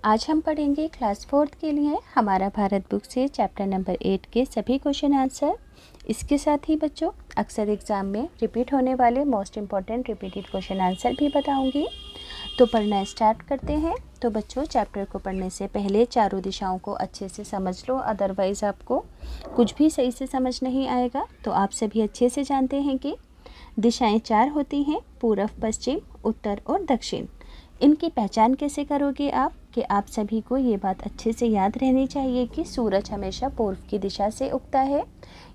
आज हम पढ़ेंगे क्लास 4 के लिए हमारा भारत बुक से चैप्टर नंबर 8 के सभी क्वेश्चन आंसर। इसके साथ ही बच्चों अक्सर एग्ज़ाम में रिपीट होने वाले most important repeated question answer भी बताऊंगी। तो पढ़ना स्टार्ट करते हैं। तो बच्चों चैप्टर को पढ़ने से पहले चारों दिशाओं को अच्छे से समझ लो, अदरवाइज़ आपको कुछ भी सही से समझ नहीं आएगा। तो आप सभी अच्छे से जानते हैं कि दिशाएं 4 होती हैं, पूर्व, पश्चिम, उत्तर और दक्षिण। इनकी पहचान कैसे करोगे आप कि आप सभी को ये बात अच्छे से याद रहनी चाहिए कि सूरज हमेशा पूर्व की दिशा से उगता है,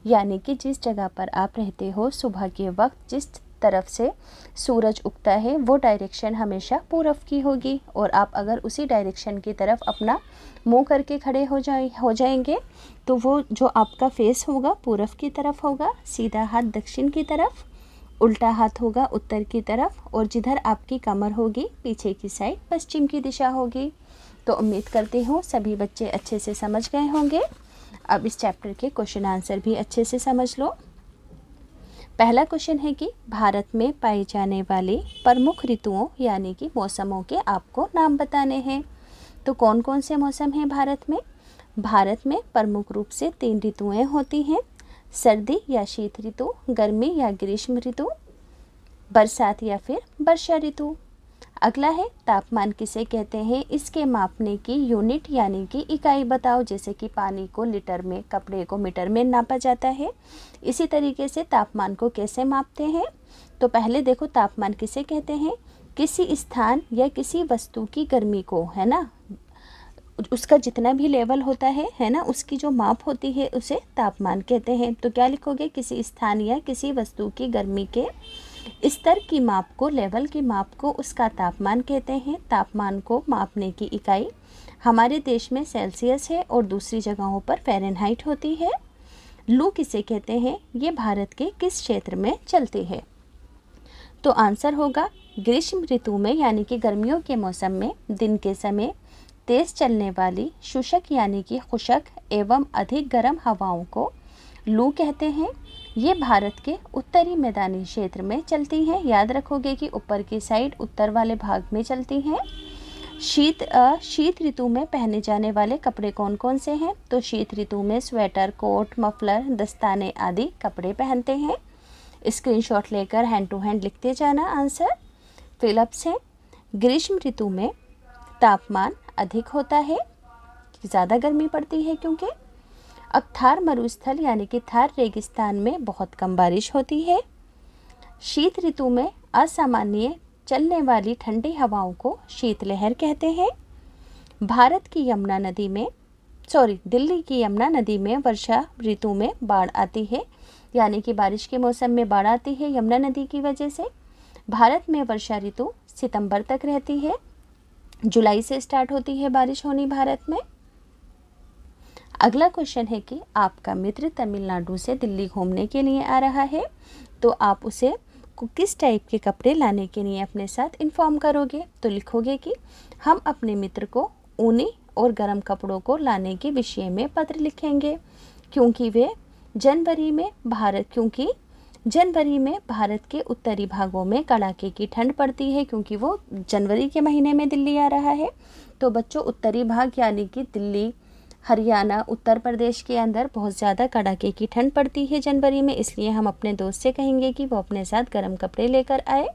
यानी कि जिस जगह पर आप रहते हो सुबह के वक्त जिस तरफ से सूरज उगता है वो डायरेक्शन हमेशा पूर्व की होगी। और आप अगर उसी डायरेक्शन की तरफ अपना मुंह करके खड़े हो जाएंगे तो वो जो आपका फेस होगा पूर्व की तरफ होगा, सीधा हाथ दक्षिण की तरफ, उल्टा हाथ होगा उत्तर की तरफ, और जिधर आपकी कमर होगी पीछे की साइड पश्चिम की दिशा होगी। तो उम्मीद करती हूँ सभी बच्चे अच्छे से समझ गए होंगे। अब इस चैप्टर के क्वेश्चन आंसर भी अच्छे से समझ लो। पहला क्वेश्चन है कि भारत में पाई जाने वाली प्रमुख ऋतुओं यानी कि मौसमों के आपको नाम बताने हैं। तो कौन कौन से मौसम हैं भारत में? भारत में प्रमुख रूप से 3 ऋतुएं होती हैं, सर्दी या शीत ऋतु, गर्मी या ग्रीष्म ऋतु, बरसात या फिर वर्षा ऋतु। अगला है तापमान किसे कहते हैं, इसके मापने की यूनिट यानी कि इकाई बताओ। जैसे कि पानी को लीटर में, कपड़े को मीटर में नापा जाता है, इसी तरीके से तापमान को कैसे मापते हैं। तो पहले देखो तापमान किसे कहते हैं, किसी स्थान या किसी वस्तु की गर्मी को, है ना, उसका जितना भी लेवल होता है ना, उसकी जो माप होती है उसे तापमान कहते हैं। तो क्या लिखोगे, किसी स्थान या किसी वस्तु की गर्मी के स्तर की माप को, लेवल की माप को उसका तापमान कहते हैं। तापमान को मापने की इकाई हमारे देश में सेल्सियस है और दूसरी जगहों पर फ़ारेनहाइट होती है। लू किसे कहते हैं, ये भारत के किस क्षेत्र में चलती है? तो आंसर होगा ग्रीष्म ऋतु में, यानी कि गर्मियों के मौसम में दिन के समय तेज चलने वाली शुष्क यानी कि खुशक एवं अधिक गर्म हवाओं को लू कहते हैं। ये भारत के उत्तरी मैदानी क्षेत्र में चलती हैं। याद रखोगे कि ऊपर की साइड उत्तर वाले भाग में चलती हैं। शीत ऋतु में पहने जाने वाले कपड़े कौन कौन से हैं? तो शीत ऋतु में स्वेटर, कोट, मफलर, दस्ताने आदि कपड़े पहनते हैं। स्क्रीनशॉट लेकर हैंड टू हैंड लिखते जाना आंसर फिलअप्स है। ग्रीष्म ऋतु में तापमान अधिक होता है, ज़्यादा गर्मी पड़ती है क्योंकि। अब थार मरुस्थल यानी कि थार रेगिस्तान में बहुत कम बारिश होती है। शीत ऋतु में असामान्य चलने वाली ठंडी हवाओं को शीतलहर कहते हैं। दिल्ली की यमुना नदी में वर्षा ऋतु में बाढ़ आती है, यानी कि बारिश के मौसम में बाढ़ आती है यमुना नदी की वजह से। भारत में वर्षा ऋतु सितंबर तक रहती है, जुलाई से स्टार्ट होती है बारिश होनी भारत में। अगला क्वेश्चन है कि आपका मित्र तमिलनाडु से दिल्ली घूमने के लिए आ रहा है, तो आप उसे किस टाइप के कपड़े लाने के लिए अपने साथ इन्फॉर्म करोगे? तो लिखोगे कि हम अपने मित्र को ऊनी और गर्म कपड़ों को लाने के विषय में पत्र लिखेंगे, क्योंकि जनवरी में भारत के उत्तरी भागों में कड़ाके की ठंड पड़ती है, क्योंकि वो जनवरी के महीने में दिल्ली आ रहा है। तो बच्चों उत्तरी भाग यानी कि दिल्ली, हरियाणा, उत्तर प्रदेश के अंदर बहुत ज़्यादा कड़ाके की ठंड पड़ती है जनवरी में, इसलिए हम अपने दोस्त से कहेंगे कि वो अपने साथ गर्म कपड़े लेकर आए।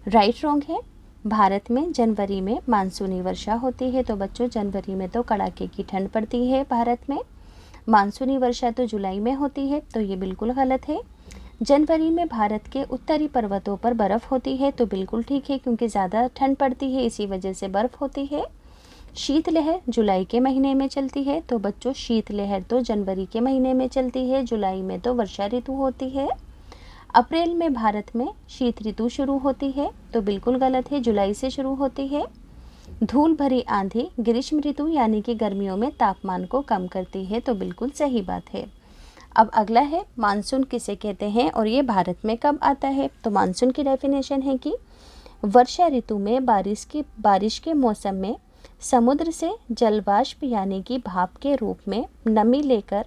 राइट रॉन्ग है, भारत में जनवरी में मानसूनी वर्षा होती है। तो बच्चों जनवरी में तो कड़ाके की ठंड पड़ती है भारत में, मानसूनी वर्षा तो जुलाई में होती है, तो ये बिल्कुल गलत है। जनवरी में भारत के उत्तरी पर्वतों पर बर्फ़ होती है, तो बिल्कुल ठीक है, क्योंकि ज़्यादा ठंड पड़ती है इसी वजह से बर्फ़ होती है। शीतलहर जुलाई के महीने में चलती है, तो बच्चों शीतलहर तो जनवरी के महीने में चलती है, जुलाई में तो वर्षा ऋतु होती है। अप्रैल में भारत में शीत ऋतु शुरू होती है, तो बिल्कुल गलत है, जुलाई से शुरू होती है। धूल भरी आंधी ग्रीष्म ऋतु यानी कि गर्मियों में तापमान को कम करती है, तो बिल्कुल सही बात है। अब अगला है मानसून किसे कहते हैं और ये भारत में कब आता है? तो मानसून की डेफिनेशन है कि वर्षा ऋतु में बारिश के मौसम में समुद्र से जलवाष्प यानी कि भाप के रूप में नमी लेकर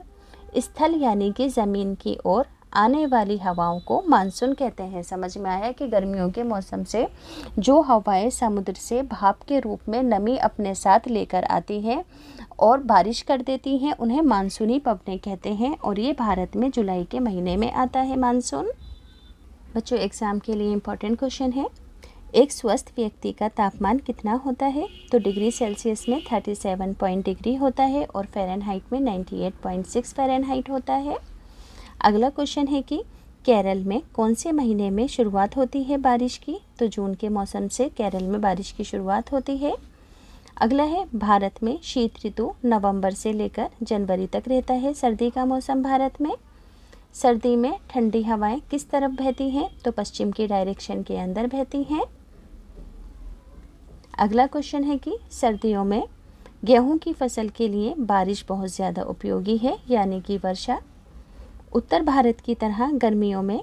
स्थल यानी कि ज़मीन की ओर आने वाली हवाओं को मानसून कहते हैं। समझ में आया कि गर्मियों के मौसम से जो हवाएं समुद्र से भाप के रूप में नमी अपने साथ लेकर आती हैं और बारिश कर देती हैं, उन्हें मानसूनी पवनें कहते हैं। और ये भारत में जुलाई के महीने में आता है मानसून। बच्चों, एग्ज़ाम के लिए इम्पोर्टेंट क्वेश्चन है, एक स्वस्थ व्यक्ति का तापमान कितना होता है? तो डिग्री सेल्सियस में 37 डिग्री होता है और फ़ारेनहाइट में 98.6 फ़ारेनहाइट होता है। अगला क्वेश्चन है कि केरल में कौन से महीने में शुरुआत होती है बारिश की? तो जून के मौसम से केरल में बारिश की शुरुआत होती है। अगला है, भारत में शीत ऋतु नवंबर से लेकर जनवरी तक रहता है। सर्दी का मौसम भारत में, सर्दी में ठंडी हवाएं किस तरफ बहती हैं? तो पश्चिम की डायरेक्शन के अंदर बहती हैं। अगला क्वेश्चन है कि सर्दियों में गेहूं की फसल के लिए बारिश बहुत ज़्यादा उपयोगी है, यानी कि वर्षा। उत्तर भारत की तरह गर्मियों में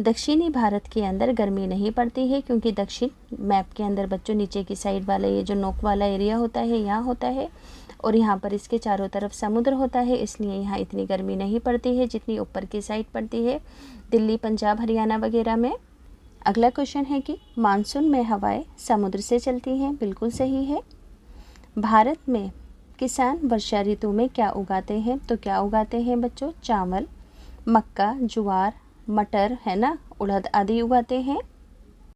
दक्षिणी भारत के अंदर गर्मी नहीं पड़ती है, क्योंकि दक्षिण मैप के अंदर बच्चों नीचे की साइड वाला ये जो नोक वाला एरिया होता है यहाँ होता है, और यहाँ पर इसके चारों तरफ समुद्र होता है, इसलिए यहाँ इतनी गर्मी नहीं पड़ती है जितनी ऊपर की साइड पड़ती है दिल्ली, पंजाब, हरियाणा वगैरह में। अगला क्वेश्चन है कि मानसून में हवाएं समुद्र से चलती हैं। बिल्कुल सही है। भारत में किसान वर्षा ऋतु में क्या उगाते हैं? तो क्या उगाते हैं बच्चों? चावल, मक्का, ज्वार, मटर, है ना, उड़द आदि उगाते हैं।